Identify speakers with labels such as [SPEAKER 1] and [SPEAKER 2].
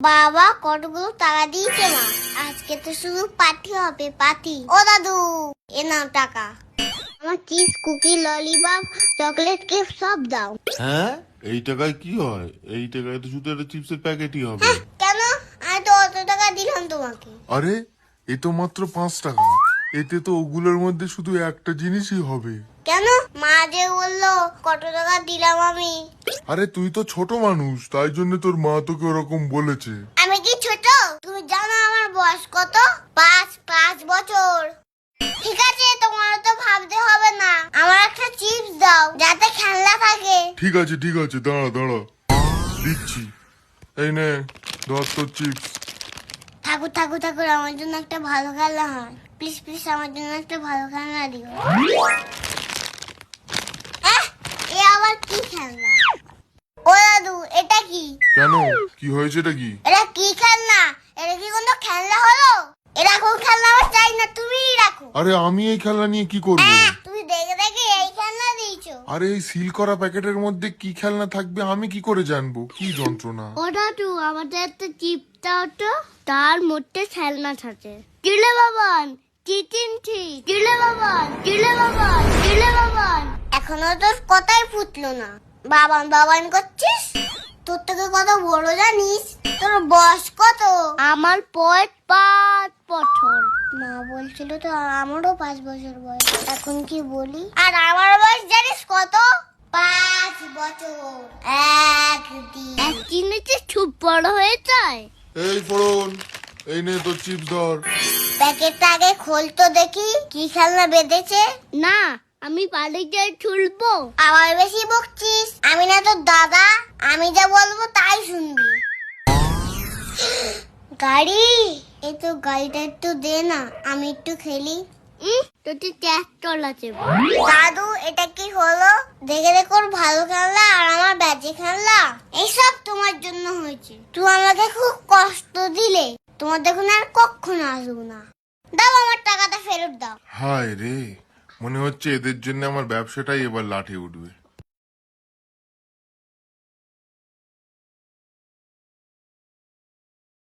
[SPEAKER 1] বাবা কতগুলো টাকা দিয়েছে মা, আজকে তো শুধু পার্টি হবে পার্টি। ও দাদু, এ নাও টাকা। আমার chips, cookie, lollipop, chocolate cake সব দাও।
[SPEAKER 2] হ্যাঁ, এই টাকায় কি হয়? এই টাকায় তো শুধু একটা চিপসের প্যাকেটই হবে।
[SPEAKER 1] কেন? আমি তো অত টাকা দিলাম তোমাকে।
[SPEAKER 2] আরে, এ তো মাত্র 5 টাকা। এতে তো ওগুলোর মধ্যে শুধু একটা জিনিসই হবে।
[SPEAKER 1] কেন? মা যে বললো কত টাকা দিলাম আমি।
[SPEAKER 2] আরে তুই তো ছোট মানুষ, তাই জন্য তোর মা তোকে ওরকম বলেছে।
[SPEAKER 1] আমি কি ছোট? তুমি জানো আমার বয়স কত? 5 বছর। ঠিক আছে, তোমার তো ভাবতে হবে না। আমার একটা চিপস দাও যাতে খেলনা থাকে।
[SPEAKER 2] ঠিক আছে, দাঁড়া দাঁড়া, দিচ্ছি। এই নে, ধর তোর চিপস।
[SPEAKER 1] ঠাকুর ঠাকুর ঠাকুর, আমার জন্য একটা ভালো খেলনা হয়। প্লিজ প্লিজ, আমার জন্য একটা ভালো খেলনা দিও। এ আবার কি খেলনা? ও দাদু, এটা কি?
[SPEAKER 2] কেন, কি হয়েছে? এটা কি?
[SPEAKER 1] এটা কি খেলনা? এটা কি কোনো খেলনা হলো? এরকম খেলনা আমার চাই না, তুমিই রাখো।
[SPEAKER 2] আরে আমি এই খেলনা নিয়ে কি করব?
[SPEAKER 1] তুমি দেখে দেখে এই খেলনা দিয়েছো।
[SPEAKER 2] আরে এই সিল করা প্যাকেটের মধ্যে কি খেলনা থাকবে আমি কি করে জানবো? কি যন্ত্রণা!
[SPEAKER 1] ও দাদু, আমাদের একটা চিপ দাও তো, তার মধ্যে খেলনা থাকে। দিলে বাবান, চিচিনছি, দিলে বাবান, দিলে বাবান, দিলে বাবান। এখনো তোর কথাই ফুটলো না। বাবান বাবান করছিস? তোর থেকে কত বড় জানিস? তোর বয়স কত? আমার 5 বছর। মা বলছিল তো আমারও 5 বছর বয়স। এখন কি বলি? আর আমার বয়স জানিস কত? 5 বছর। একদিনে যে খুব বড় হয়ে যায়।
[SPEAKER 2] এই ফোড়ন, এই নে তোর চিপস ধর।
[SPEAKER 1] প্যাকেটটা আগে খোল তো দেখি, কি খেলনা বেঁধেছে। না, আমি বাড়ি গিয়ে খুলবো। আবার বেশি বকছিস। আমি না তোর দাদা, আমি যা বলবো তাই শুনবি। গাড়ি, এই তো গাড়িটা একটু দে না, আমি একটু খেলি। তোকে ট্র্যাক্টর আছে। দাদু, এটা কি হলো? দেখে দেখো, ওর ভালো খেলনা আর আমার ব্যাজে খেলনা। এইসব তোমার জন্য হয়েছে। তুই আমাকে খুব কষ্ট দিলে। তোমার দেখুন আর কখনো আসবো না। দাও, আমার টাকাটা ফেরত দাও।
[SPEAKER 2] হায় রে, মনে হচ্ছে এদের জন্য আমার ব্যবসাটাই এবার লাঠে উঠবে।